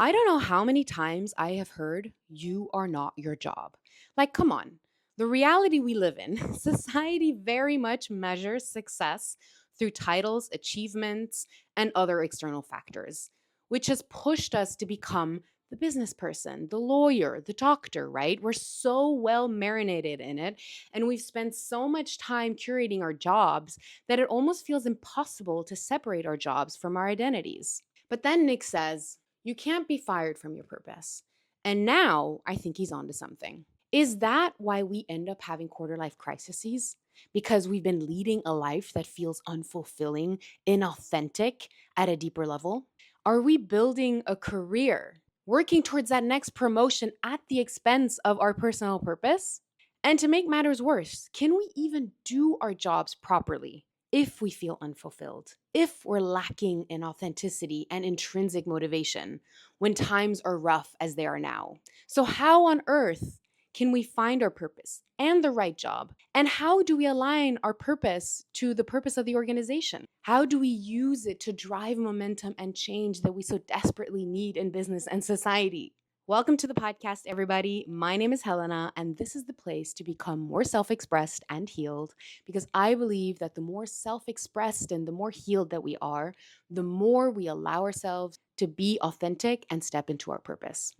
I don't know how many times I have heard, you are not your job. Like, come on. The reality we live in, society very much measures success through titles, achievements, and other external factors, which has pushed us to become the business person, the lawyer, the doctor, right? We're so well marinated in it. And we've spent so much time curating our jobs that it almost feels impossible to separate our jobs from our identities. But then Nick says, you can't be fired from your purpose. And now I think he's onto something. Is that why we end up having quarter life crises? Because we've been leading a life that feels unfulfilling, inauthentic at a deeper level? Are we building a career, working towards that next promotion at the expense of our personal purpose? And to make matters worse, can we even do our jobs properly if we feel unfulfilled, if we're lacking in authenticity and intrinsic motivation when times are rough as they are now? So, how on earth can we find our purpose and the right job? And how do we align our purpose to the purpose of the organization? How do we use it to drive momentum and change that we so desperately need in business and society? Welcome to the podcast, everybody. My name is Helena, and this is the place to become more self expressed and healed because I believe that the more self expressed and the more healed that we are, the more we allow ourselves to be authentic and step into our purpose.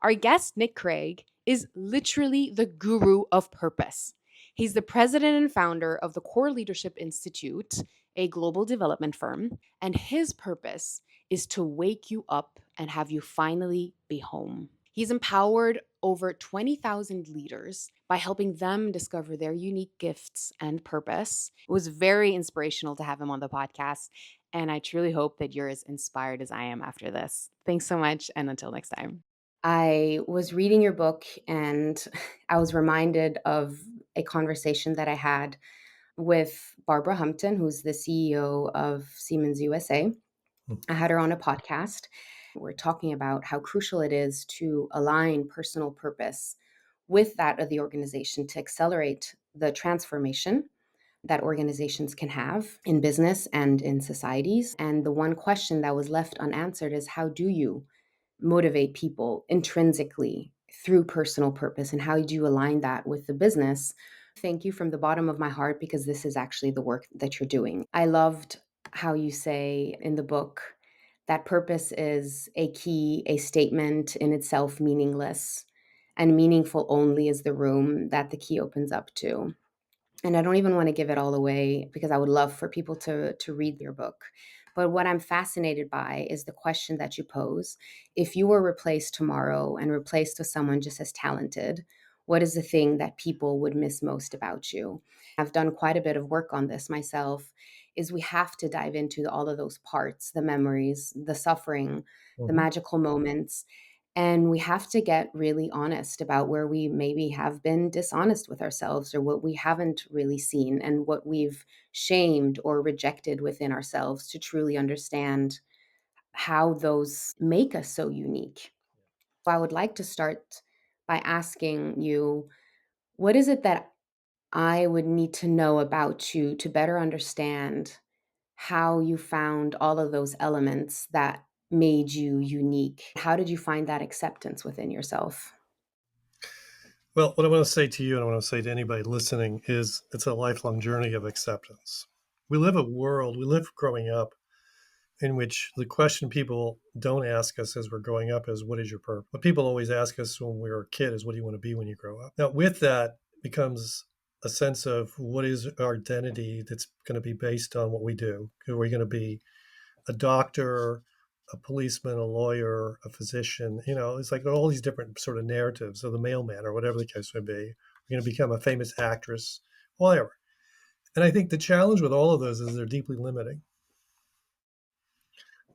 Our guest, Nick Craig, is literally the guru of purpose. He's the president and founder of the Core Leadership Institute, a global development firm, and his purpose is to wake you up and have you finally be home. He's empowered over 20,000 leaders by helping them discover their unique gifts and purpose. It was very inspirational to have him on the podcast, and I truly hope that you're as inspired as I am after this. Thanks so much, and until next time. I was reading your book and I was reminded of a conversation that I had with Barbara Humpton, who's the CEO of Siemens USA. I had her on a podcast. We're talking about how crucial it is to align personal purpose with that of the organization to accelerate the transformation that organizations can have in business and in societies. And the one question that was left unanswered is, how do you motivate people intrinsically through personal purpose, and how do you align that with the business? Thank you from the bottom of my heart, because this is actually the work that you're doing. I loved how you say in the book that purpose is a key, a statement in itself meaningless, and meaningful only is the room that the key opens up to. And I don't even want to give it all away because I would love for people to read your book. But what I'm fascinated by is the question that you pose. If you were replaced tomorrow and replaced with someone just as talented, what is the thing that people would miss most about you? I've done quite a bit of work on this myself. Is we have to dive into all of those parts, the memories, the suffering, the magical moments, and we have to get really honest about where we maybe have been dishonest with ourselves, or what we haven't really seen, and what we've shamed or rejected within ourselves, to truly understand how those make us so unique. I would like to start by asking you, what is it that I would need to know about you to better understand how you found all of those elements that made you unique? How did you find that acceptance within yourself? Well, what I want to say to you, and I want to say to anybody listening, is it's a lifelong journey of acceptance. We live growing up in which the question people don't ask us as we're growing up is, what is your purpose? What people always ask us when we're a kid is, what do you want to be when you grow up? Now, with that becomes a sense of what is our identity that's going to be based on what we do. Are we going to be a doctor, a policeman, a lawyer, a physician? It's like all these different sort of narratives, or the mailman, or whatever the case may be. We're going to become a famous actress, whatever. And I think the challenge with all of those is they're deeply limiting.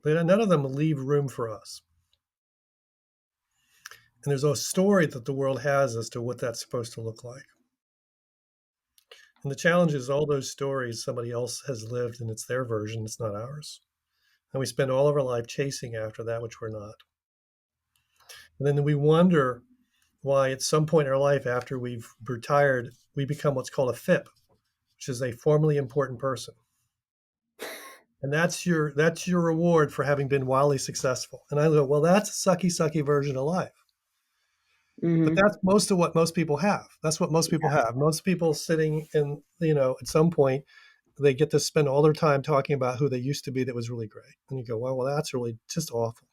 None of them leave room for us. And there's a story that the world has as to what that's supposed to look like. And the challenge is all those stories somebody else has lived, and it's their version, it's not ours. And we spend all of our life chasing after that which we're not. And then we wonder why at some point in our life after we've retired, we become what's called a FIP, which is a formally important person. And that's your reward for having been wildly successful. And I go, well, that's a sucky, sucky version of life. But Mhm. that's most of what most people have. That's what most people have. Most people sitting in, at some point, they get to spend all their time talking about who they used to be that was really great. And you go, well, that's really just awful.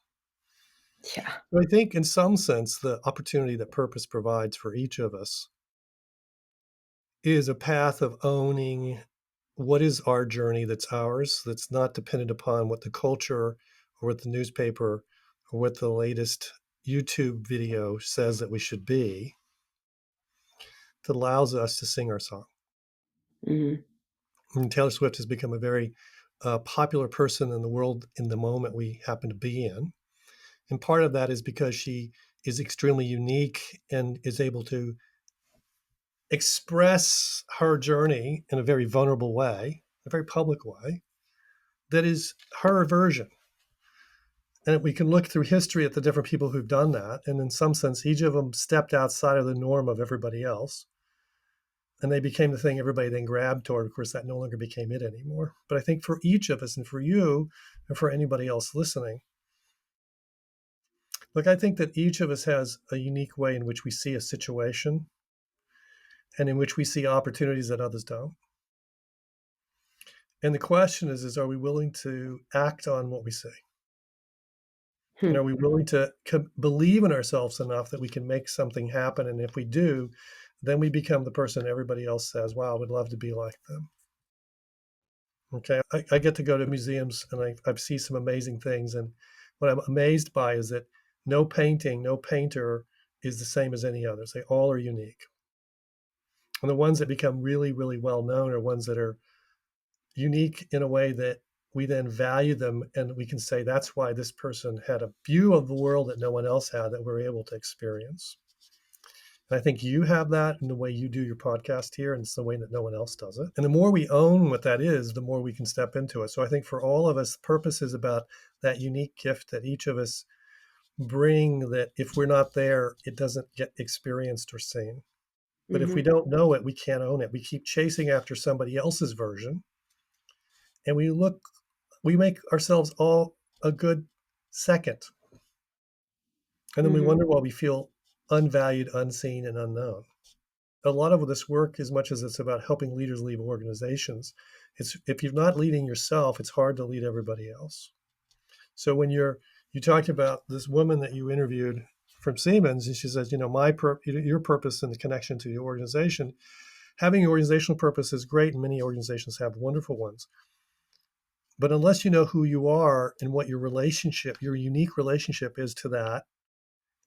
Yeah. So I think in some sense, the opportunity that purpose provides for each of us is a path of owning what is our journey that's ours, that's not dependent upon what the culture or what the newspaper or what the latest YouTube video says that we should be, that allows us to sing our song. Mhm. And Taylor Swift has become a very popular person in the world in the moment we happen to be in. And part of that is because she is extremely unique and is able to express her journey in a very vulnerable way, a very public way, that is her version. And we can look through history at the different people who've done that. And in some sense, each of them stepped outside of the norm of everybody else. And they became the thing everybody then grabbed toward. Of course, that no longer became it anymore. But I think for each of us and for you and for anybody else listening, look, I think that each of us has a unique way in which we see a situation and in which we see opportunities that others don't. And the question is are we willing to act on what we see? And are Hmm. we willing to believe in ourselves enough that we can make something happen? And if we do, then we become the person everybody else says, wow, I would love to be like them. Okay. I get to go to museums and I see some amazing things. And what I'm amazed by is that no painting, no painter is the same as any others. They all are unique. And the ones that become really, really well known are ones that are unique in a way that we then value them and we can say that's why this person had a view of the world that no one else had that we're able to experience. And I think you have that in the way you do your podcast here, and it's the way that no one else does it. And the more we own what that is, the more we can step into it. So I think for all of us, purpose is about that unique gift that each of us bring, that if we're not there, it doesn't get experienced or seen. But if we Mhm. don't know it, we can't own it. We keep chasing after somebody else's version, and we make ourselves all a good second. And then we Mhm. wonder why we feel unvalued, unseen, and unknown. A lot of this work, as much as it's about helping leaders lead organizations, it's if you're not leading yourself, it's hard to lead everybody else. So when you talked about this woman that you interviewed from Siemens, and she says, your purpose and the connection to your organization, having an organizational purpose is great, and many organizations have wonderful ones. But unless you know who you are and what your unique relationship is to that,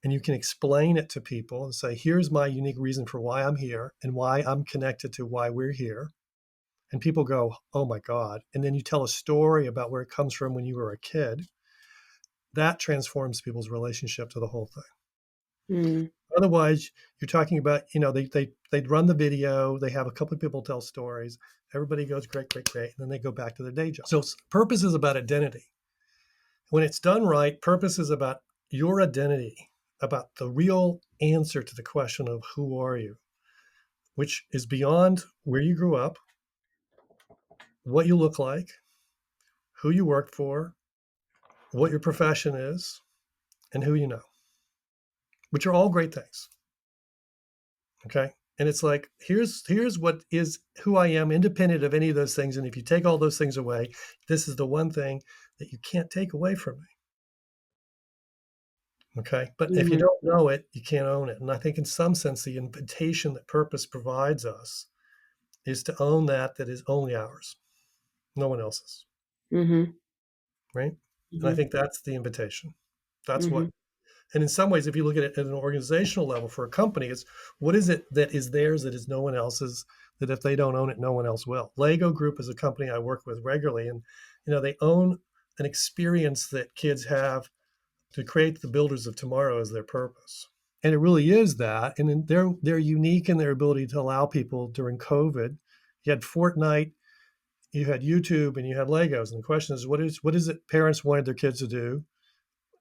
and you can explain it to people and say, here's my unique reason for why I'm here and why I'm connected to why we're here. And people go, oh my God. And then you tell a story about where it comes from when you were a kid. That transforms people's relationship to the whole thing. Mhm. Otherwise, you're talking about, they'd run the video, they have a couple of people tell stories, everybody goes, great, great, great. And then they go back to their day job. So purpose is about identity. When it's done right, purpose is about your identity, about the real answer to the question of who are you, which is beyond where you grew up, what you look like, who you work for, what your profession is, and who you know, which are all great things. Okay. And it's like, here's what is who I am, independent of any of those things. And if you take all those things away, this is the one thing that you can't take away from me. Okay. But if you Mhm. don't know it, you can't own it. And I think in some sense, the invitation that purpose provides us is to own that is only ours, no one else's. Mhm. Right. And I Mhm. think that's the invitation. That's what, Mhm. and in some ways, if you look at it at an organizational level for a company, it's what is it that is theirs that is no one else's, that if they don't own it, no one else will. Lego Group is a company I work with regularly, and they own an experience that kids have to create the builders of tomorrow as their purpose. And it really is that. And then they're unique in their ability to allow people during COVID. You had Fortnite, you had YouTube, and you had Legos. And the question is, what is it parents wanted their kids to do?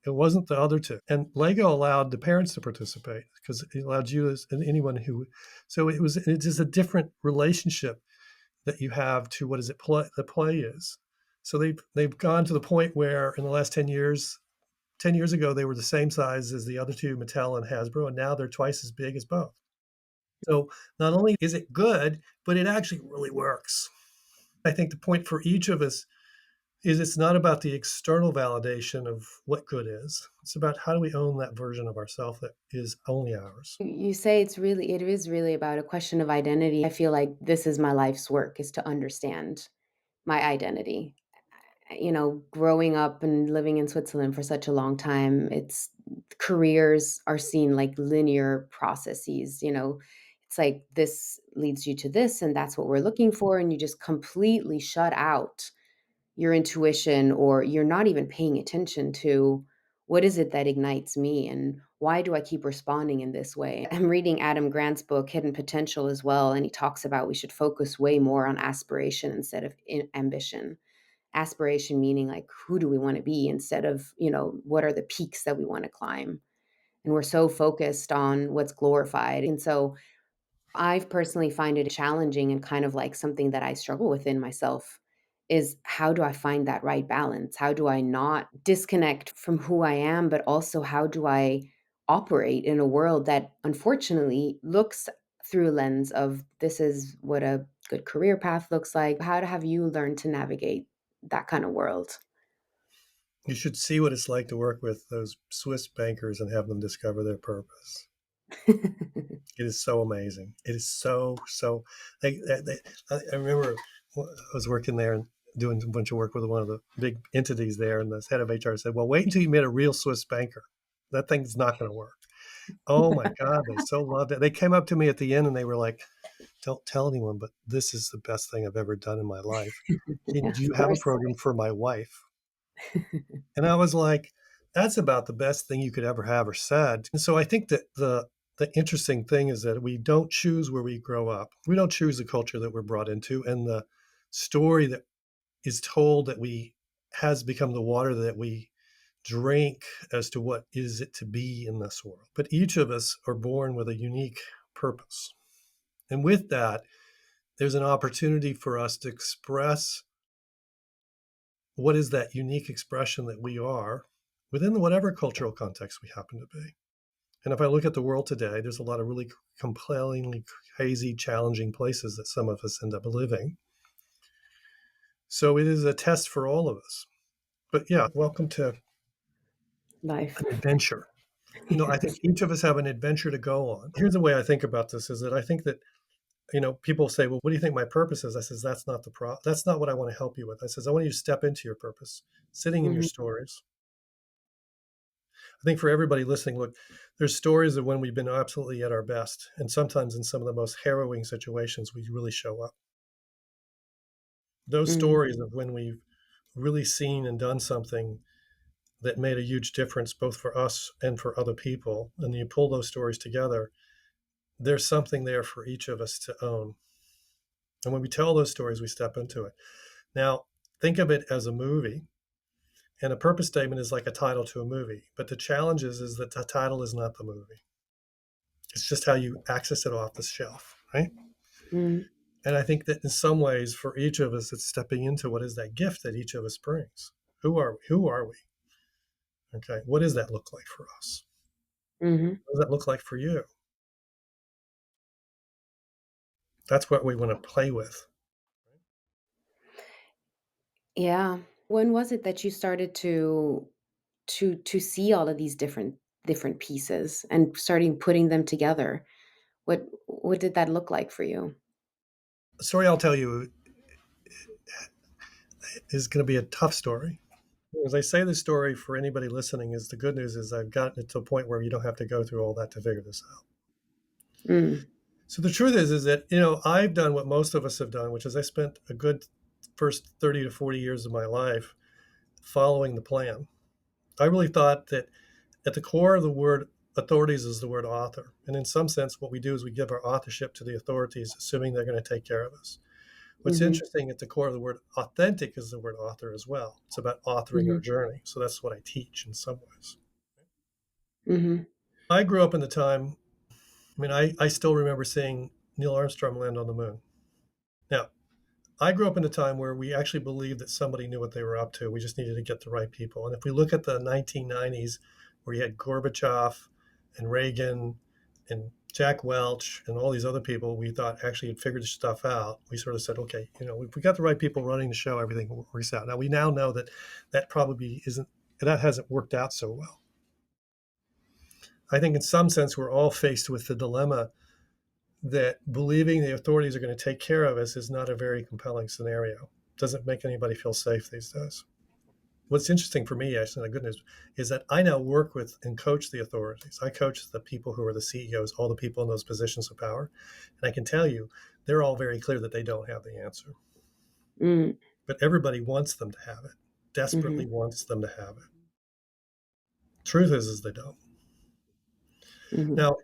It wasn't the other two. And Lego allowed the parents to participate because it allowed you and anyone who. So it's just a different relationship that you have to what is it play the play is. So they've gone to the point where in the last 10 years, 10 years ago they were the same size as the other two, Mattel and Hasbro, and now they're twice as big as both. So not only is it good, but it actually really works. I think the point for each of us is it's not about the external validation of what good is. It's about how do we own that version of ourselves that is only ours. You say it is really about a question of identity. I feel like this is my life's work is to understand my identity. Growing up and living in Switzerland for such a long time, it's careers are seen like linear processes. It's like this leads you to this, and that's what we're looking for. And you just completely shut out your intuition, or you're not even paying attention to what is it that ignites me and why do I keep responding in this way. I'm reading Adam Grant's book Hidden Potential as well, and he talks about we should focus way more on aspiration instead of ambition. Aspiration meaning like who do we want to be instead of what are the peaks that we want to climb. And we're so focused on what's glorified. And so I've personally find it challenging and kind of like something that I struggle within myself is how do I find that right balance? How do I not disconnect from who I am, but also how do I operate in a world that unfortunately looks through a lens of this is what a good career path looks like? How to have you learn to navigate that kind of world? You should see what it's like to work with those Swiss bankers and have them discover their purpose. It is so amazing. It is so. I remember I was working there and doing a bunch of work with one of the big entities there, and the head of HR said, "Well, wait until you meet a real Swiss banker. That thing's not going to work." Oh my God, they so loved it. They came up to me at the end and they were like, "Don't tell anyone, but this is the best thing I've ever done in my life. Yeah, And do of you have a course. program for my wife?" And I was like, "That's about the best thing you could ever have or said." And so I think that the interesting thing is that we don't choose where we grow up. We don't choose the culture that we're brought into, and the story that is told that we has become the water that we drink as to what is it to be in this world. But each of us are born with a unique purpose. And with that, there's an opportunity for us to express what is that unique expression that we are within whatever cultural context we happen to be. And if I look at the world today, there's a lot of really compellingly crazy, challenging places that some of us end up living. So it is a test for all of us. But yeah, welcome to Life. an adventure. I think Yes. each of us have an adventure to go on. Here's the way I think about this is that I think that, people say, well, what do you think my purpose is? I says, that's not what I want to help you with. I says, I want you to step into your purpose, sitting in your Mhm, stories. I think for everybody listening, look, there's stories of when we've been absolutely at our best. And sometimes in some of the most harrowing situations, we really show up. Those mhm, stories of when we've really seen and done something that made a huge difference both for us and for other people, and you pull those stories together, there's something there for each of us to own. And when we tell those stories, we step into it. Now, think of it as a movie, and a purpose statement is like a title to a movie. But the challenge is that the title is not the movie. It's just how you access it off the shelf, right? mhm, And I think that in some ways, for each of us, it's stepping into what is that gift that each of us brings. Who are we? Who are we? Okay. What does that look like for us? mhm. What does that look like for you? That's what we want to play with. Yeah. When was it that you started to see all of these different pieces and starting putting them together? What did that look like for you? The story I'll tell you is going to be a tough story. As I say, the story for anybody listening is the good news is I've gotten it to a point where you don't have to go through all that to figure this out. Mm, So the truth is that I've done what most of us have done, which is I spent a good first 30 to 40 years of my life following the plan. I really thought that at the core of the word authorities is the word author. And in some sense, what we do is we give our authorship to the authorities, assuming they're going to take care of us. What's mhm, interesting at the core of the word authentic is the word author as well. It's about authoring our mhm, journey. So that's what I teach in some ways. mhm, I grew up in the time, I still remember seeing Neil Armstrong land on the moon. Now, I grew up in a time where we actually believed that somebody knew what they were up to. We just needed to get the right people. And if we look at the 1990s, where you had Gorbachev and Reagan and Jack Welch and all these other people we thought actually had figured this stuff out, we sort of said, okay, if we got the right people running the show, everything works out. Now we now know that that probably isn't, that hasn't worked out so well. I think in some sense, we're all faced with the dilemma that believing the authorities are going to take care of us is not a very compelling scenario. Doesn't make anybody feel safe these days. What's interesting for me, actually, the good news is that I now work with and coach the authorities. I coach the people who are the CEOs, all the people in those positions of power. And I can tell you, they're all very clear that they don't have the answer. Mm, But everybody wants them to have it, desperately mhm, wants them to have it. Truth is they don't. mhm, Now,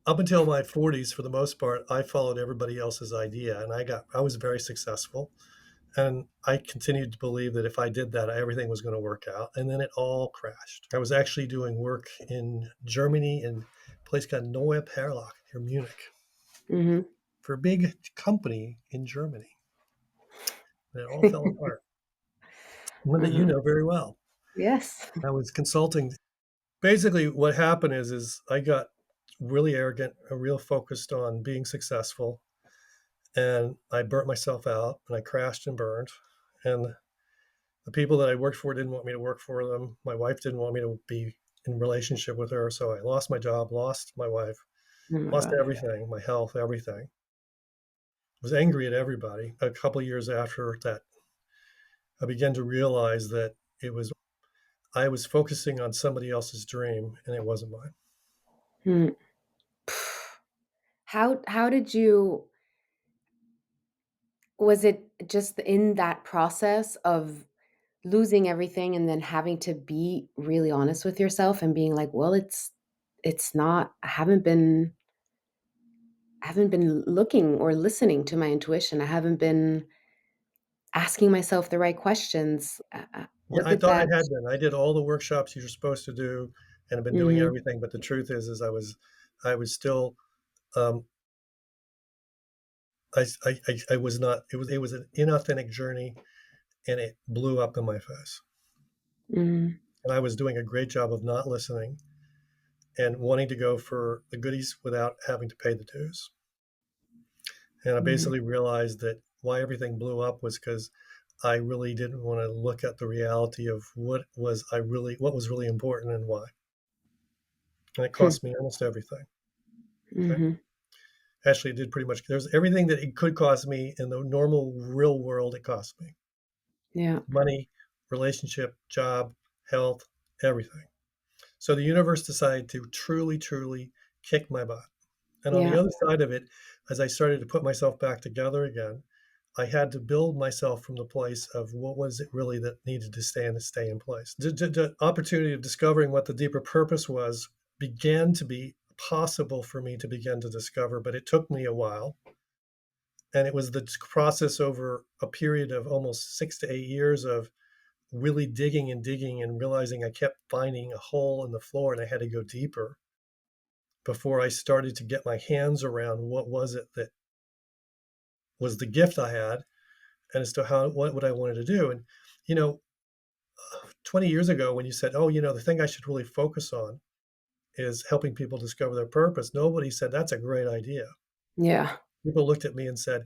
up until my 40s, for the most part, I followed everybody else's idea, and I was very successful. And I continued to believe that if I did that, everything was going to work out. And then it all crashed. I was actually doing work in Germany in a place called Neue Perlach near Munich mhm. for a big company in Germany. And it all fell apart. One that you Uh-huh. know very well. Yes. I was consulting. Basically, what happened is I got really arrogant, real focused on being successful, and I burnt myself out, and I crashed and burned. And the people that I worked for didn't want me to work for them. My wife didn't want me to be in relationship with her. So I lost my job, lost my wife, Oh my lost god. everything, my health, everything. Was angry at everybody. A couple of years after that, I began to realize that it was I was focusing on somebody else's dream and it wasn't mine. Hmm. How did you was it just in that process of losing everything and then having to be really honest with yourself and being like, "Well, it's not I haven't been looking or listening to my intuition. I haven't been asking myself the right questions." Yeah, Was I it thought I that had been. I did all the workshops you're supposed to do and have been doing Mhm, everything. But the truth is I was still, um, I was not, it was an inauthentic journey and it blew up in my face. mhm, And I was doing a great job of not listening and wanting to go for the goodies without having to pay the dues. And I mhm, basically realized that why everything blew up was because I really didn't want to look at the reality of what was really important and why. And it hmm, cost me almost everything. Okay. mhm, Actually, it did pretty much. There's everything that it could cost me in the normal real world. It cost me yeah, money, relationship, job, health, everything. So the universe decided to truly, truly kick my butt. And on the yeah, other side of it, as I started to put myself back together again, I had to build myself from the place of what was it really that needed to stay in place. The opportunity of discovering what the deeper purpose was began to be possible for me to begin to discover, but it took me a while. And it was the process over a period of almost 6 to 8 years of really digging and digging and realizing I kept finding a hole in the floor and I had to go deeper before I started to get my hands around what was it that was the gift I had and as to what I wanted to do. And, you know, 20 years ago when you said, oh, the thing I should really focus on is helping people discover their purpose, nobody said that's a great idea. yeah, People looked at me and said,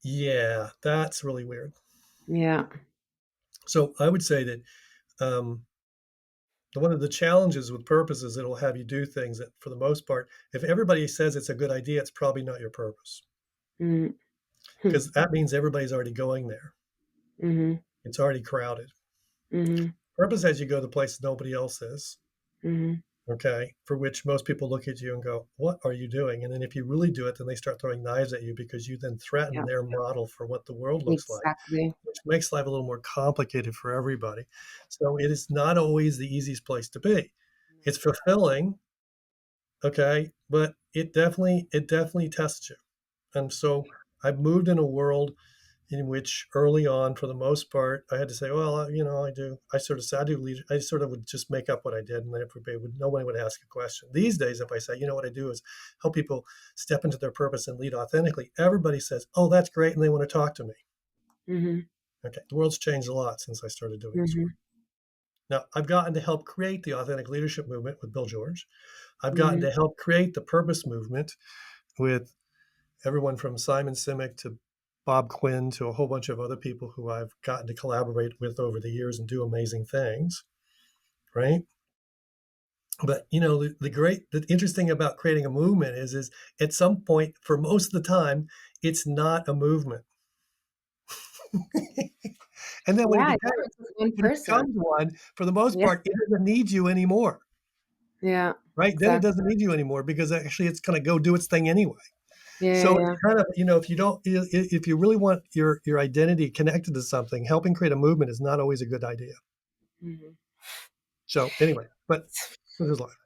yeah, that's really weird. yeah, So I would say that um, one of the challenges with purpose is it'll have you do things that, for the most part, if everybody says it's a good idea, it's probably not your purpose mm, hmm, because that means everybody's already going there. mhm, It's already crowded. mhm, Purpose has you go to places nobody else is, mhm, okay, for which most people look at you and go, what are you doing? And then if you really do it, then they start throwing knives at you because you then threaten yeah, their model for what the world looks like, exactly. which makes life a little more complicated for everybody. So it is not always the easiest place to be. It's fulfilling, okay, but it definitely tests you. And so I've moved in a world in which early on, for the most part, I had to say, well, I do. I sort of said I do lead. I sort of would just make up what I did, and then nobody would ask a question. These days, if I say, what I do is help people step into their purpose and lead authentically, everybody says, oh, that's great, and they want to talk to me. Mhm. Okay, the world's changed a lot since I started doing this work. Mhm. Now, I've gotten to help create the authentic leadership movement with Bill George. I've gotten Mhm. to help create the purpose movement with everyone from Simon Sinek to Bob Quinn to a whole bunch of other people who I've gotten to collaborate with over the years and do amazing things, right? But the interesting about creating a movement is at some point, for most of the time, it's not a movement. And then Yeah, it's always just one when it person. becomes one, for the most Yeah. part, it doesn't need you anymore, Yeah. right? Then it Exactly. doesn't need you anymore because actually it's going to go do its thing anyway. Yeah, So it's yeah. kind of, if you don't, if you really want your identity connected to something, helping create a movement is not always a good idea. Mhm. So anyway, but this is life.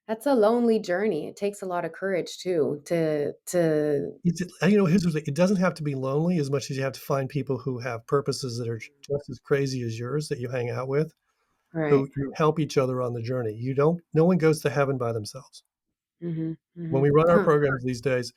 That's a lonely journey. It takes a lot of courage too to Here's the thing. It doesn't have to be lonely as much as you have to find people who have purposes that are just as crazy as yours that you hang out with, right. who you help each other on the journey. No one goes to heaven by themselves. Mhm. When Mhm. we run our Huh. programs these days,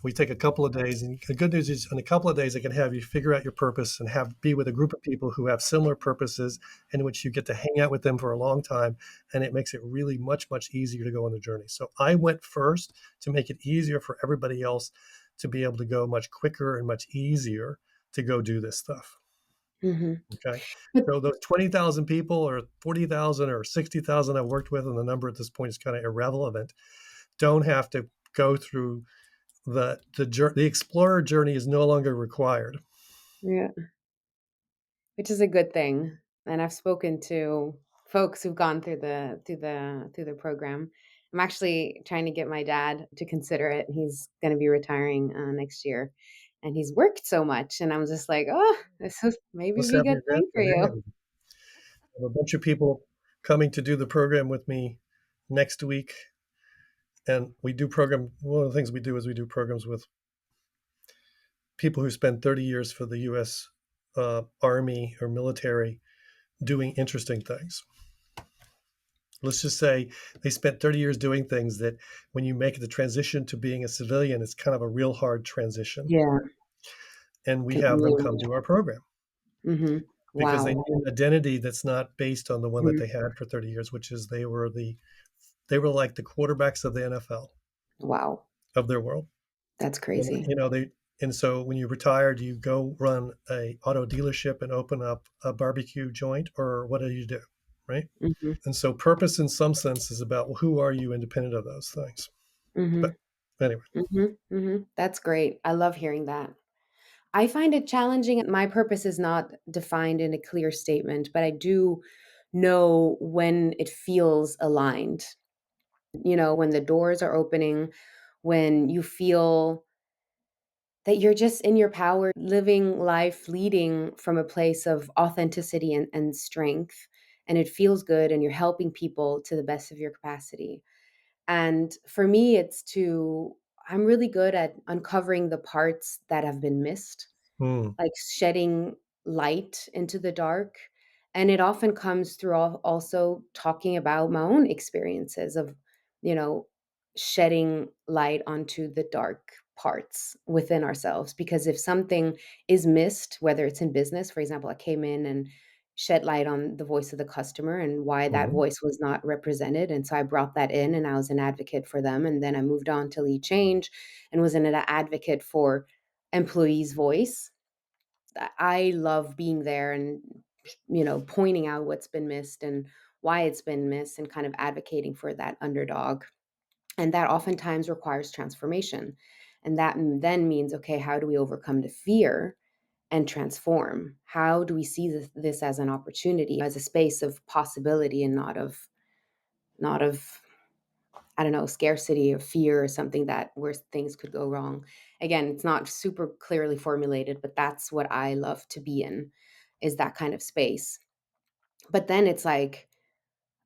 we take a couple of days, and the good news is in a couple of days, I can have you figure out your purpose and be with a group of people who have similar purposes in which you get to hang out with them for a long time. And it makes it really much, much easier to go on the journey. So I went first to make it easier for everybody else to be able to go much quicker and much easier to go do this stuff. Mhm. Okay. But So those 20,000 people or 40,000 or 60,000 I've worked with, and the number at this point is kind of irrelevant, don't have to go through the explorer journey is no longer required. yeah, which is a good thing. And I've spoken to folks who've gone through the program. I'm actually trying to get my dad to consider it. He's going to be retiring next year, and he's worked so much. And I'm just like, oh, this is maybe Let's be a have good your dad thing for come you. in. I have a bunch of people coming to do the program with me next week. And one of the things we do is we do programs with people who spend 30 years for the US Army or military doing interesting things. Let's just say they spent 30 years doing things that when you make the transition to being a civilian, it's kind of a real hard transition. Yeah, And we can have them really. come to our program Hmm. because they Wow. need an identity that's not based on the one that Mhm. they had for 30 years, which is they were like the quarterbacks of the NFL Wow, of their world. that's And, crazy. and so when you retired, you go run a auto dealership and open up a barbecue joint, or what do you do, right? Hmm. And so purpose, in some sense, is about, well, who are you independent of those things. Hmm. But anyway, Hmm. Hmm. That's great. I love hearing that. I find it challenging. My purpose is not defined in a clear statement, but I do know when it feels aligned. When the doors are opening, when you feel that you're just in your power, living life, leading from a place of authenticity and strength, and it feels good, and you're helping people to the best of your capacity. And for me, I'm really good at uncovering the parts that have been missed, hmm, like shedding light into the dark. And it often comes through also talking about my own experiences of, you know, shedding light onto the dark parts within ourselves. Because if something is missed, whether it's in business, for example, I came in and shed light on the voice of the customer and why that mhm, voice was not represented. And so I brought that in and I was an advocate for them. And then I moved on to lead change and was an advocate for employees' voice. I love being there and pointing out what's been missed and why it's been missed and kind of advocating for that underdog. And that oftentimes requires transformation. And that then means, okay, how do we overcome the fear and transform? How do we see this as an opportunity, as a space of possibility and not of I don't know, scarcity or fear or something that where things could go wrong. Again, it's not super clearly formulated, but that's what I love to be in, is that kind of space. But then it's like,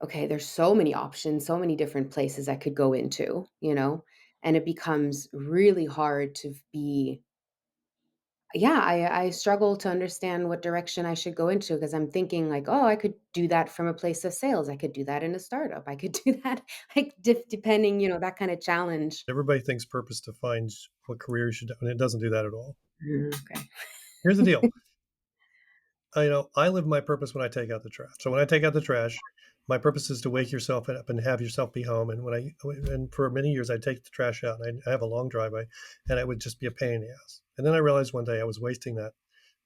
okay, there's so many options, so many different places I could go into, and it becomes really hard to be. Yeah, I struggle to understand what direction I should go into because I'm thinking like, oh, I could do that from a place of sales. I could do that in a startup. I could do that like depending, that kind of challenge. everybody thinks purpose defines what career you should do, and it doesn't do that at all. Okay. Here's the deal. I live my purpose when I take out the trash. So when I take out the trash, my purpose is to wake yourself up and have yourself be home. And for many years, I'd take the trash out, and I have a long driveway, and it would just be a pain in the ass. And then I realized one day I was wasting that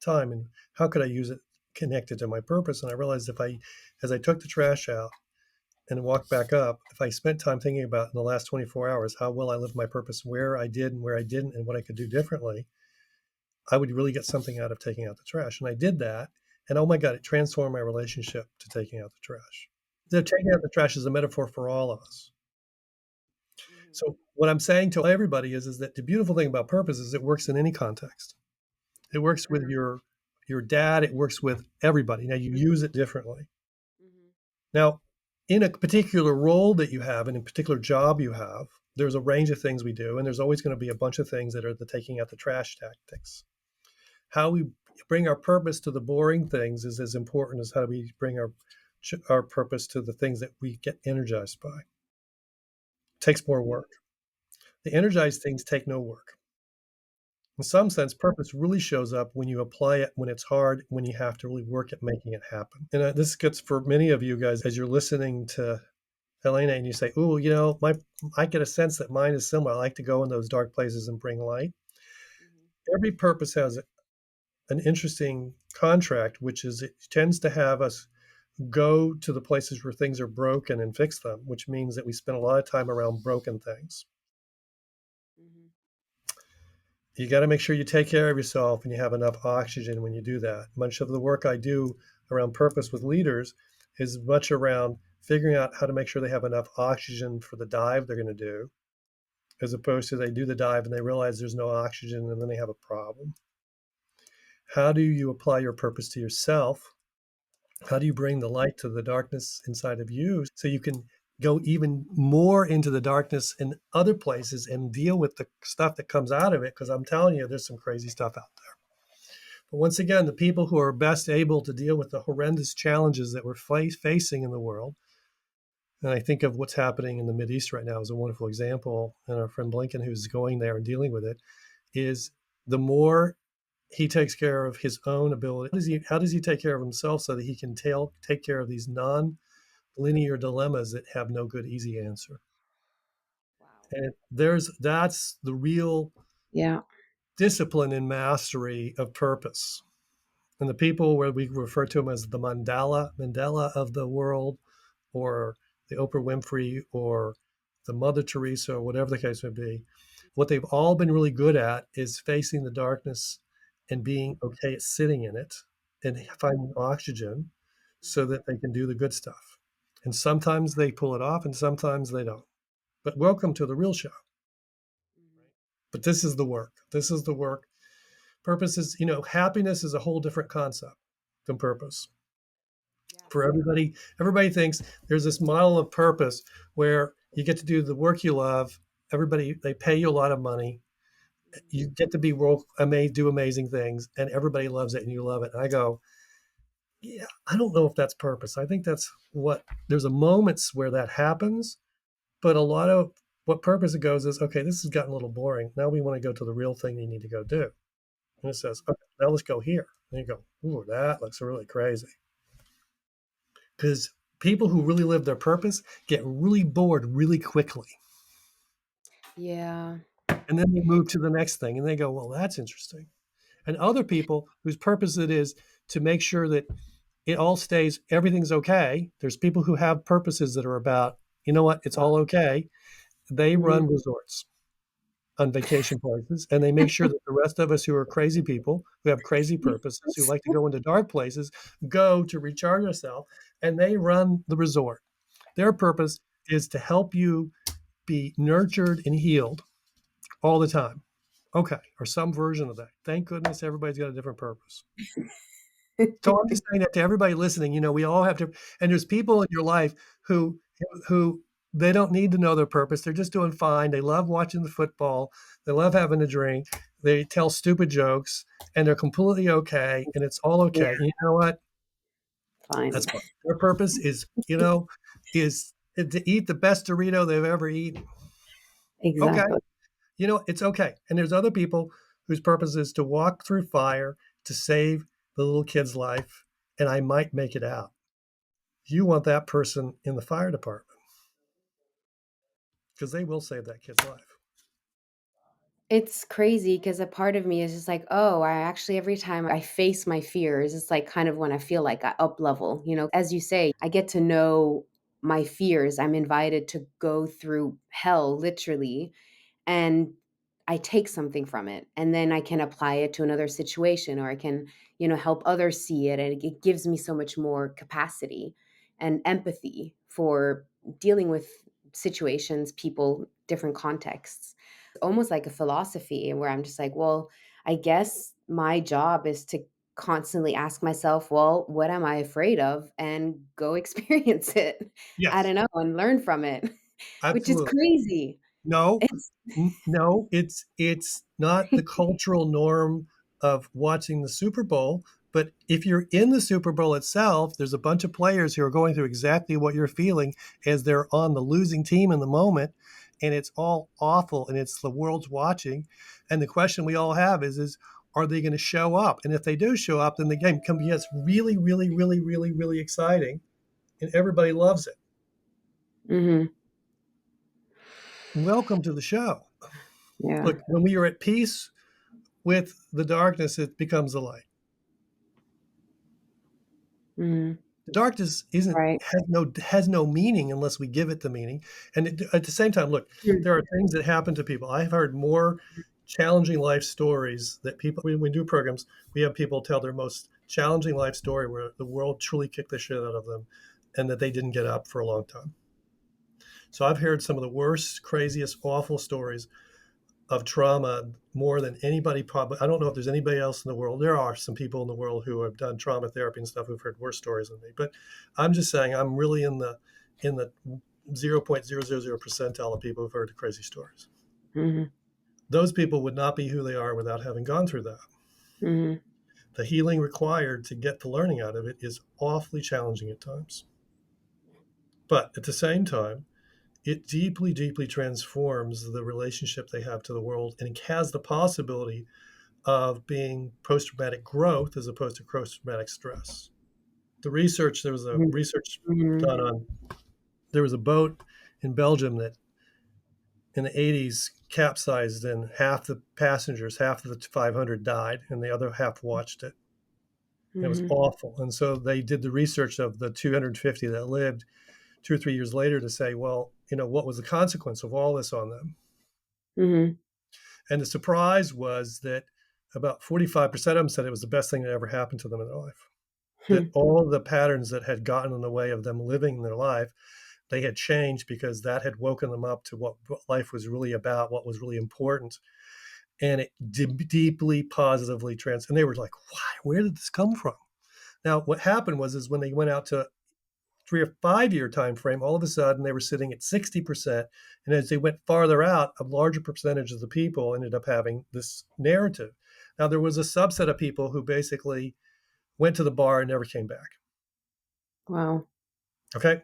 time, and how could I use it connected to my purpose? And I realized as I took the trash out and walked back up, if I spent time thinking about in the last 24 hours how well I lived my purpose, where I did and where I didn't, and what I could do differently, I would really get something out of taking out the trash. And I did that. And oh my God, it transformed my relationship to taking out the trash. The taking out the trash is a metaphor for all of us. Mhm. So what I'm saying to everybody is that the beautiful thing about purpose is it works in any context. It works with your dad, it works with everybody. Now you use it differently. Mhm. Now, in a particular role that you have, in a particular job you have, there's a range of things we do, and there's always going to be a bunch of things that are the taking out the trash tactics. How we bring our purpose to the boring things is as important as how we bring our purpose to the things that we get energized by. It takes more work. The energized things take no work. In some sense, purpose really shows up when you apply it, when it's hard, when you have to really work at making it happen. And this gets for many of you guys as you're listening to Elena and you say, "Oh, I get a sense that mine is similar. I like to go in those dark places and bring light." Mhm. Every purpose has an interesting contract, which is it tends to have us go to the places where things are broken and fix them, which means that we spend a lot of time around broken things. Mhm. You got to make sure you take care of yourself and you have enough oxygen when you do that. Much of the work I do around purpose with leaders is much around figuring out how to make sure they have enough oxygen for the dive they're going to do, as opposed to they do the dive and they realize there's no oxygen and then they have a problem. How do you apply your purpose to yourself? How do you bring the light to the darkness inside of you so you can go even more into the darkness in other places and deal with the stuff that comes out of it? Because I'm telling you, there's some crazy stuff out there. But once again, the people who are best able to deal with the horrendous challenges that we're facing in the world, and I think of what's happening in the Mideast right now as a wonderful example, and our friend Blinken, who's going there and dealing with it, is the more he takes care of his own ability. How does he take care of himself so that he can take care of these non-linear dilemmas that have no good easy answer? Wow. And that's the real Yeah. discipline and mastery of purpose. And the people where we refer to them as the Mandela of the world, or the Oprah Winfrey, or the Mother Teresa, or whatever the case may be, what they've all been really good at is facing the darkness and being okay at sitting in it and Mhm. finding oxygen so Mhm. that they can do the good stuff. And sometimes they pull it off and sometimes they don't. But welcome to the real show. Mhm. But this is the work. This is the work. Purpose is, happiness is a whole different concept than purpose. Yeah. For everybody thinks there's this model of purpose where you get to do the work you love. Everybody, they pay you a lot of money. Mhm. You get to do amazing things, and everybody loves it, and you love it. And I go, yeah, I don't know if that's purpose. I think that's what there's a moments where that happens, but a lot of what purpose it goes is okay. This has gotten a little boring. Now we want to go to the real thing you need to go do. And it says, Mhm. okay, now let's go here. And you go, ooh, that looks really crazy. Because people who really live their purpose get really bored really quickly. Yeah. And then they move to the next thing and they go, well, that's interesting. And other people whose purpose it is to make sure that it all stays, everything's okay. There's people who have purposes that are about, you know what, it's Wow. all okay. They Mm. run resorts on vacation places and they make sure that the rest of us who are crazy people, who have crazy purposes, who like to go into dark places, go to recharge ourselves and they run the resort. Their purpose is to help you be nurtured and healed all the time. Okay, or some version of that. Thank goodness everybody's got a different purpose. So I'm just saying that to everybody listening. We all have to, and there's people in your life who who they don't need to know their purpose. They're just doing fine. They love watching the football. They love having a drink. They tell stupid jokes, and they're completely okay, and it's all Yeah. okay. And you know what? Fine. That's fine. Their purpose is to eat the best Dorito they've ever eaten. Okay, Exactly. it's okay. And there's other people whose purpose is to walk through fire, to save the little kid's life, and I might make it out. You want that person in the fire department because they will save that kid's life. It's crazy because a part of me is just like, "Oh, I actually every time I face my fears, it's like kind of when I feel like I up level." As you say, I get to know my fears. I'm invited to go through hell literally, and I take something from it, and then I can apply it to another situation, or I can, help others see it, and it gives me so much more capacity and empathy for dealing with situations, people, different contexts. Almost like a philosophy where I'm just like, well, I guess my job is to constantly ask myself, well, what am I afraid of? And go experience it. I Yes, don't know, and learn from it, which is absolutely. crazy. No, It's no, it's not the cultural norm of watching the Super Bowl. But if you're in the Super Bowl itself, there's a bunch of players who are going through exactly what you're feeling as they're on the losing team in the moment, and it's all awful, and it's the world's watching. And the question we all have is are they going to show up? And if they do show up, then the game gets really, really, really, really, really exciting, and everybody loves it. Mhm. Welcome to the show. Yeah. Look, when we are at peace with the darkness, it becomes the light. Mhm. The darkness isn't Right. has no meaning unless we give it the meaning. And at the same time, look, Mm. there are things that happen to people. I've heard more challenging life stories that people when we do programs, we have people tell their most challenging life story where the world truly kicked the shit out of them and that they didn't get up for a long time. So I've heard some of the worst, craziest, awful stories of trauma more than anybody probably. I don't know if there's anybody else in the world. There are some people in the world who have done trauma therapy and stuff who've heard worse stories than me. But I'm just saying I'm really in the 0.000 percentile of people who've heard crazy stories. Mhm. Those people would not be who they are without having gone through that. Mhm. The healing required to get the learning out of it is awfully challenging at times. But at the same time, it deeply, deeply transforms the relationship they have to the world and it has the possibility of being post traumatic growth as opposed to post traumatic stress. There was a Mhm. research Mhm. done on, there was a boat in Belgium that in the 80s capsized and half the passengers, half of the 500 died and the other half watched it. It was Mhm. awful. And so they did the research of the 250 that lived 2 or 3 years later to say, well, what was the consequence of all this on them? Mhm. And the surprise was that about 45% of them said it was the best thing that ever happened to them in their life. That Hmm. all of the patterns that had gotten in the way of them living their life, they had changed because that had woken them up to what life was really about, what was really important. And it deeply positively and they were like, why, where did this come from? Now, what happened is when they went out to 3 or 5 year time frame, all of a sudden they were sitting at 60%. And as they went farther out, a larger percentage of the people ended up having this narrative. Now, there was a subset of people who basically went to the bar and never came back. Wow. Okay.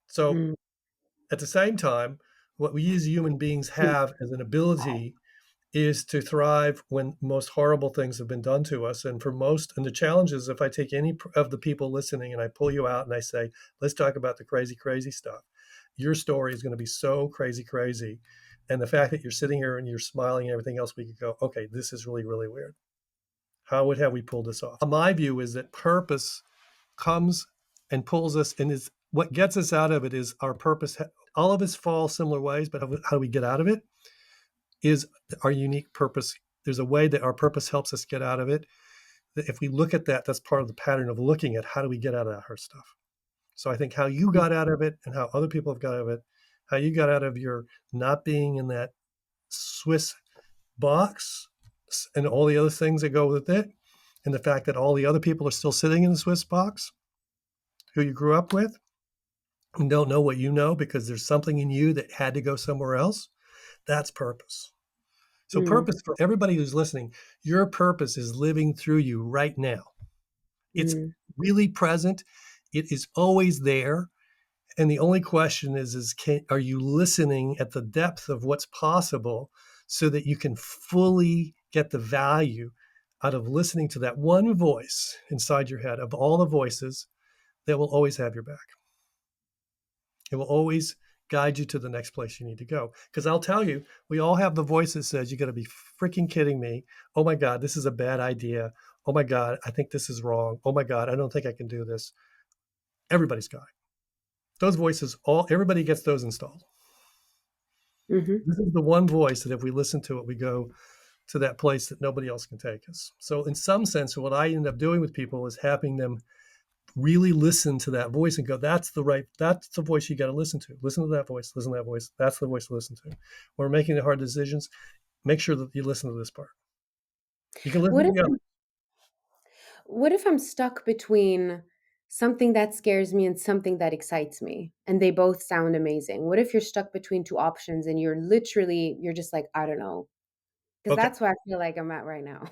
So Mm. at the same time, what we as human beings have as an ability is to thrive when most horrible things have been done to us. And the challenge is if I take any of the people listening and I pull you out and I say, let's talk about the crazy, crazy stuff, your story is going to be so crazy, crazy. And the fact that you're sitting here and you're smiling and everything else, we could go, okay, this is really, really weird. How would have we pulled this off? My view is that purpose comes and pulls us, and is what gets us out of it is our purpose. All of us fall similar ways, but how do we get out of it? Is our unique purpose. There's a way that our purpose helps us get out of it. If we look at that, that's part of the pattern of looking at how do we get out of that hard stuff. So I think how you got out of it and how other people have got out of it, how you got out of your not being in that Swiss box and all the other things that go with it, and the fact that all the other people are still sitting in the Swiss box who you grew up with and don't know what you know because there's something in you that had to go somewhere else. That's purpose. So, Mm. purpose for everybody who's listening, your purpose is living through you right now. It's Mm. really present, it is always there. And the only question are you listening at the depth of what's possible so that you can fully get the value out of listening to that one voice inside your head of all the voices that will always have your back. It will always guide you to the next place you need to go. Because I'll tell you, we all have the voice that says, you got to be freaking kidding me. Oh my God, this is a bad idea. Oh my God, I think this is wrong. Oh my God, I don't think I can do this. Everybody's got it. Those voices, everybody gets those installed. Hmm. This is the one voice that if we listen to it, we go to that place that nobody else can take us. So in some sense, what I end up doing with people is having them really listen to that voice and go, that's the voice you got to listen to. Listen to that voice, listen to that voice. That's the voice to listen to. When we're making the hard decisions, make sure that you listen to this part. You can listen What to if the other. I'm stuck between something that scares me and something that excites me, and they both sound amazing? What if you're stuck between two options and you're just like, I don't know? Because Okay. that's where I feel like I'm at right now.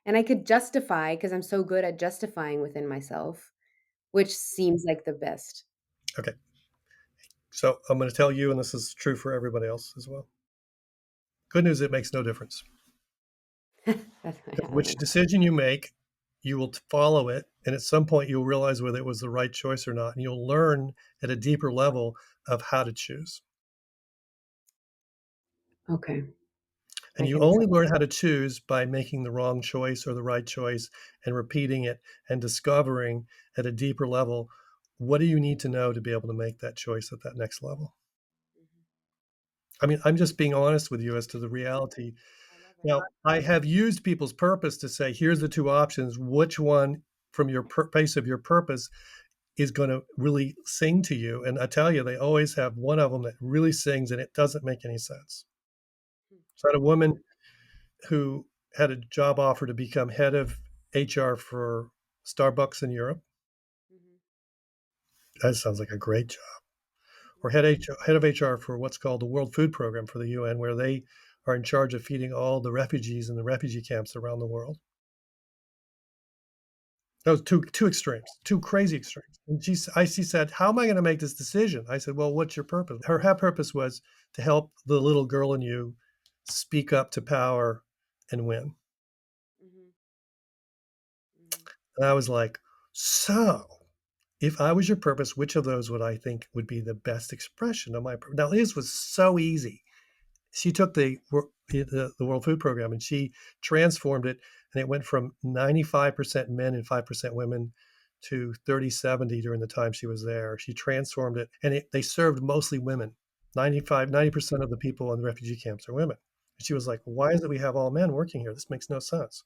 And I could justify because I'm so good at justifying within myself, which seems like the best. Okay. So I'm going to tell you, and this is true for everybody else as well. Good news, it makes no difference. That's Which decision you make, you will follow it. And at some point, you'll realize whether it was the right choice or not. And you'll learn at a deeper level of how to choose. okay. And I you can only accept. learn how to choose by making the wrong choice or the right choice and repeating it and discovering at a deeper level what do you need to know to be able to make that choice at that next level. Mhm. I mean, I'm just being honest with you as to the reality. I love it. Now, I have used people's purpose to say, here's the two options. Which one from your base of your purpose is going to really sing to you? And I tell you, they always have one of them that really sings and it doesn't make any sense. Hmm. So I had a woman who had a job offer to become head of HR for Starbucks in Europe. Mhm. That sounds like a great job. Or Mhm. head of HR for what's called the World Food Program for the UN, where they are in charge of feeding all the refugees in the refugee camps around the world. That was two extremes, two crazy extremes. And she said, "How am I going to make this decision?" I said, "Well, what's your purpose?" Her purpose was to help the little girl in you speak up to power and win. Mhm. Mhm. And I was like, "So, if I was your purpose, which of those would I think would be the best expression of my purpose?" Now, his was so easy. She took the World Food Program and she transformed it, and it went from 95% men and 5% women to 30-70 during the time she was there. She transformed it, and they served mostly women. 90% of the people in the refugee camps are women. And she was like, "Why is it we have all men working here? This makes no sense."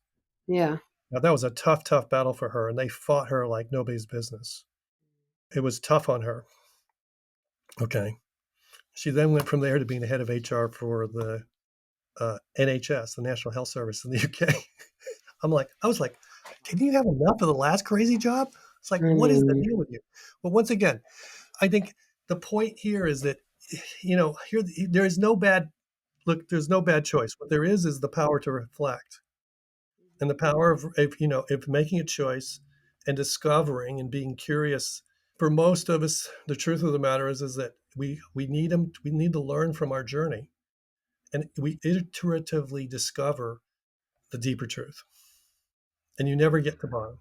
Yeah. Now, that was a tough, tough battle for her, and they fought her like nobody's business. It was tough on her. Okay. She then went from there to being the head of HR for the NHS, the National Health Service in the UK. I was like, didn't you have enough of the last crazy job? It's like, I what is the mean, deal with you? Well, once again, I think the point here is that, here there is no bad look. There's no bad choice. What there is the power to reflect and the power of making a choice and discovering and being curious. For most of us, the truth of the matter is that we need them. We need to learn from our journey, and we iteratively discover the deeper truth, and you never get to bottom.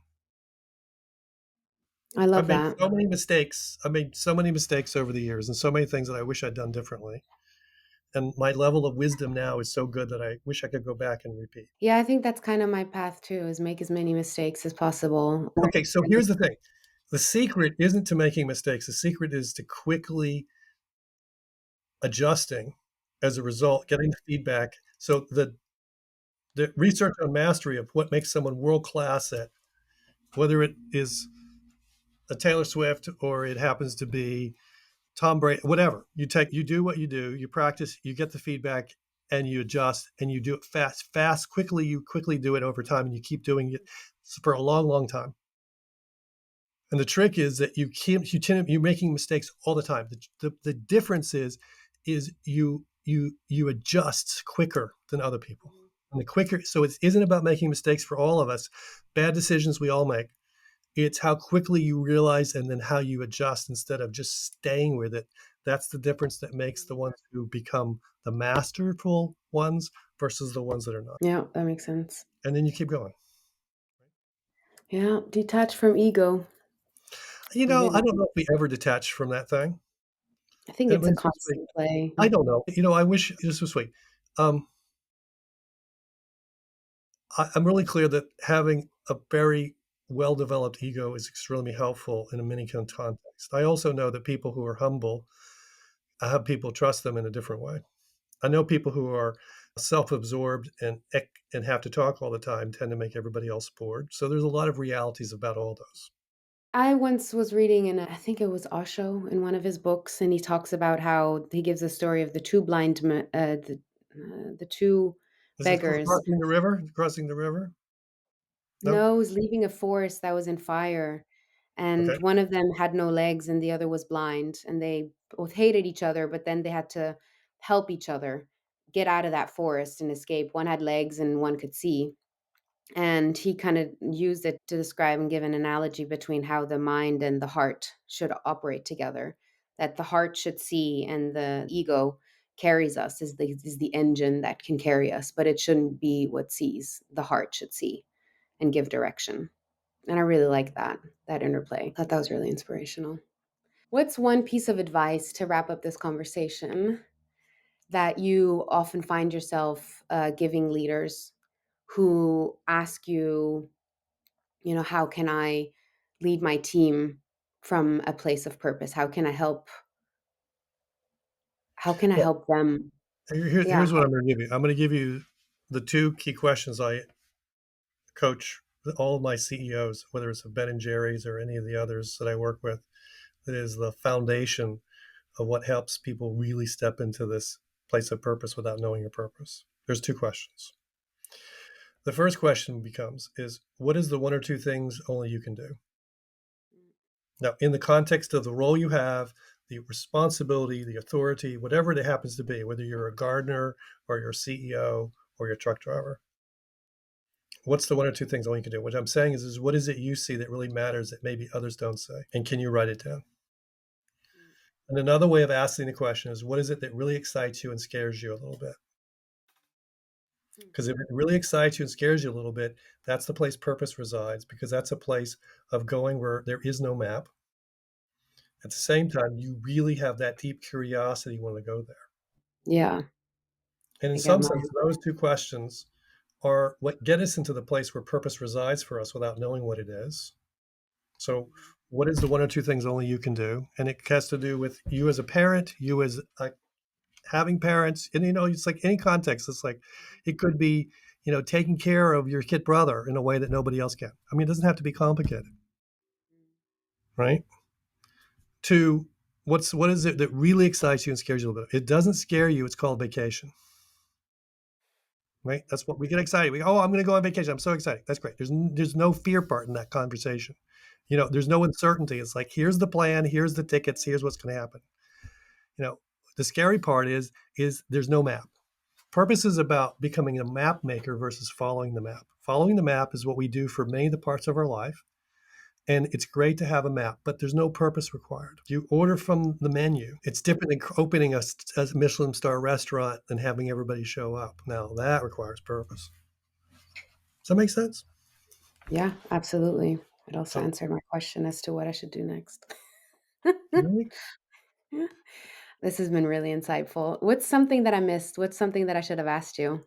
I I've love made that. so many mistakes. I made so many mistakes over the years, and so many things that I wish I'd done differently. And my level of wisdom now is so good that I wish I could go back and repeat. Yeah, I think that's kind of my path too, is make as many mistakes as possible. Okay, so here's the thing: the secret isn't to making mistakes. The secret is to quickly adjusting as a result, getting the feedback. So the research on mastery of what makes someone world class at whether it is a Taylor Swift or it happens to be Tom Brady, whatever. You do what you do, you practice, you get the feedback, and you adjust, and you do it fast, quickly. You quickly do it over time, and you keep doing it for a long, long time. And the trick is that you're making mistakes all the time. The difference is you adjust quicker than other people, Mhm. and the quicker. So it isn't about making mistakes for all of us. Bad decisions we all make. It's how quickly you realize and then how you adjust instead of just staying with it That's the difference that makes the ones who become the masterful ones versus the ones that are not. Yeah, that makes sense. And then you keep going. Yeah, detach from ego. I Really, don't know if we ever detach from that thing. I think And it's a it's just like, constant play. I don't know. I wish this was sweet. Um, I'm really clear that having a very well-developed ego is extremely helpful in many contexts. I also know that people who are humble, I have people trust them in a different way. I know people who are self-absorbed and have to talk all the time tend to make everybody else bored. So there's a lot of realities about all those. I once was reading I think it was Osho in one of his books, and he talks about how he gives a story of the two the two Is this beggars. crossing the river? Crossing the river? No? No, was leaving a forest that was in fire, Okay. and one of them had no legs and the other was blind, and they both hated each other, but then they had to help each other get out of that forest and escape. One had legs and one could see. And he kind of used it to describe and give an analogy between how the mind and the heart should operate together. That the heart should see and the ego carries us, is the engine that can carry us, but it shouldn't be what sees. The heart should see and give direction. And I really like that interplay. I thought that was really inspirational. What's one piece of advice to wrap up this conversation that you often find yourself giving leaders who ask you, how can I lead my team from a place of purpose? How can I Well, help them? Yeah. here's what I'm going to give you. I'm going to give you the two key questions I coach all of my CEOs, whether it's Ben and Jerry's or any of the others that I work with. That is the foundation of what helps people really step into this place of purpose without knowing your purpose. There's two questions. The first question becomes is what is the one or two things only you can do? Now, in the context of the role you have, the responsibility, the authority, whatever it happens to be, whether you're a gardener or you're a CEO or you're a truck driver, what's the one or two things only you can do? What I'm saying is what is it you see that really matters that maybe others don't say? And can you write it down? And another way of asking the question is what is it that really excites you and scares you a little bit? Because if it really excites you and scares you a little bit, that's the place purpose resides, because that's a place of going where there is no map. At the same time, you really have that deep curiosity you want to go there. Yeah. And in I get some my sense, those two questions are what get us into the place where purpose resides for us without knowing what it is. So, what is the one or two things only you can do? And it has to do with you as a parent, you as having parents, and it's like any context. It's like it could be, taking care of your kid brother in a way that nobody else can. I mean, it doesn't have to be complicated, right? To what is it that really excites you and scares you a little bit? It doesn't scare you. It's called vacation, right? That's what we get excited. We go, oh, I'm going to go on vacation. I'm so excited. That's great. There's no fear part in that conversation. There's no uncertainty. It's like here's the plan, here's the tickets, here's what's going to happen. You know, the scary part is there's no map. Purpose is about becoming a map maker versus following the map. Following the map is what we do for many of the parts of our life. And it's great to have a map, but there's no purpose required. You order from the menu. It's different than opening a Michelin star restaurant and having everybody show up. Now, that requires purpose. Does that make sense? Yeah, absolutely. It also So, answered my question as to what I should do next. really? This has been really insightful. What's something that I missed? What's something that I should have asked you?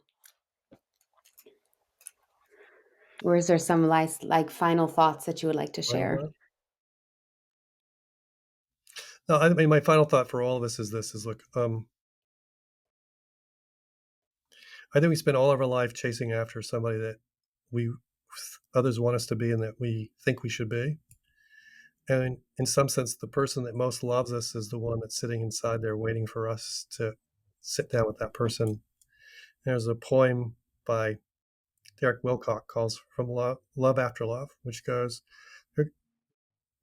Or is there some like final thoughts that you would like to Final share? thought? No, I mean, my final thought for all of us is this: is look, I think we spend all of our life chasing after somebody that we others want us to be and that we think we should be. And in some sense, the person that most loves us is the one that's sitting inside there waiting for us to sit down with that person. There's a poem by Derek Wilcock calls From Love After Love, which goes,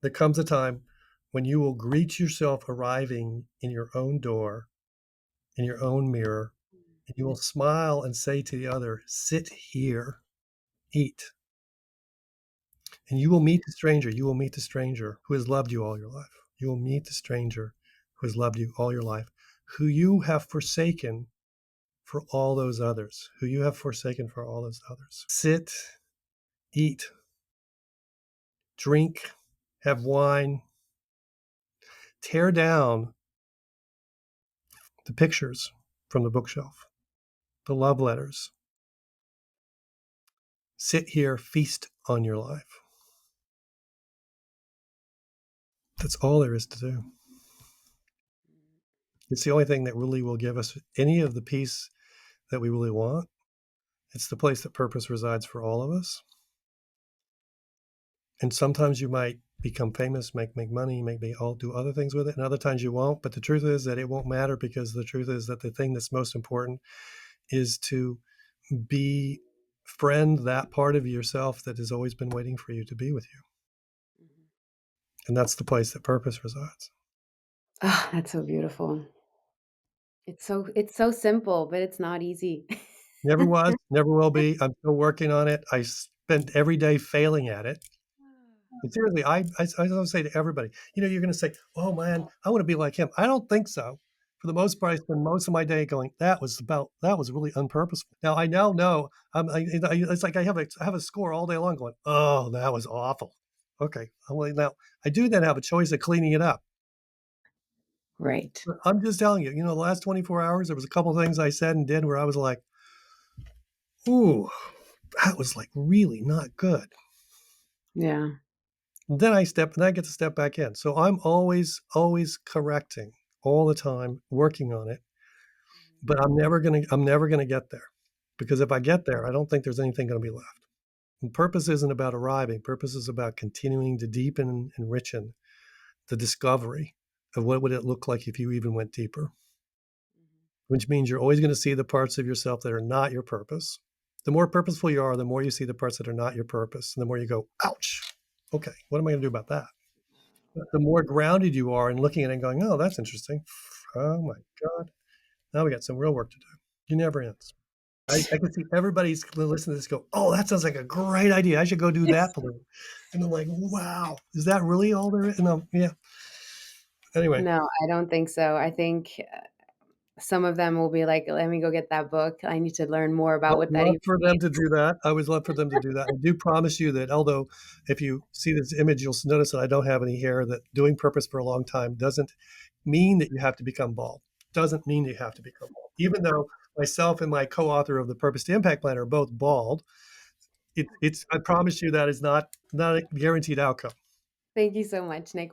there comes a time when you will greet yourself arriving in your own door, in your own mirror, and you will smile and say to the other, sit here, eat. And you will meet the stranger. You will meet the stranger who has loved you all your life. You will meet the stranger who has loved you all your life, who you have forsaken for all those others, who you have forsaken for all those others. Sit, eat, drink, have wine, tear down the pictures from the bookshelf, the love letters. Sit here, feast on your life. That's all there is to do. It's the only thing that really will give us any of the peace that we really want. It's the place that purpose resides for all of us. And sometimes you might become famous, make money, maybe all do other things with it, and other times you won't. But the truth is that it won't matter, because the truth is that the thing that's most important is to befriend that part of yourself that has always been waiting for you to be with you. Mhm. And that's the place that purpose resides. Ah, that's so beautiful. It's so simple, but it's not easy. Never was, never will be. I'm still working on it. I spend every day failing at it. But seriously, I always say to everybody, you're going to say, "Oh man, I want to be like him." I don't think so. For the most part, I spend most of my day going, that was really unpurposeful. Now I now know, it's like I have a score all day long going, "Oh, that was awful." Okay, well now I do then have a choice of cleaning it up. Right. But I'm just telling you, the last 24 hours, there was a couple things I said and did where I was like, "Ooh, that was like really not good." Yeah. And I get to step back in. So I'm always correcting all the time, working on it, but I'm never gonna get there. Because if I get there, I don't think there's anything gonna be left. And purpose isn't about arriving. Purpose is about continuing to deepen and enrichen the discovery of what would it look like if you even went deeper, which means you're always gonna see the parts of yourself that are not your purpose. The more purposeful you are, the more you see the parts that are not your purpose, and the more you go, "Ouch. Okay, what am I gonna do about that?" The more grounded you are in looking at it and going, "Oh, that's interesting. Oh my god. Now we got some real work to do." It never ends. I can see everybody's listening to this go, "Oh, that sounds like a great idea. I should go do that for them." And I'm like, "Wow, is that really all there is?" No, yeah. Anyway, No, I don't think so. I think, some of them will be like, "Let me go get that book. I need to learn more I about would what that love even for them to means." do that. I would love for them to do that. I do promise you that, although if you see this image, you'll notice that I don't have any hair, that doing purpose for a long time doesn't mean that you have to become bald. Doesn't mean you have to become bald. Even though myself and my co-author of the Purpose to Impact Plan are both bald, it's I promise you that is not a guaranteed outcome. Thank you so much, Nick.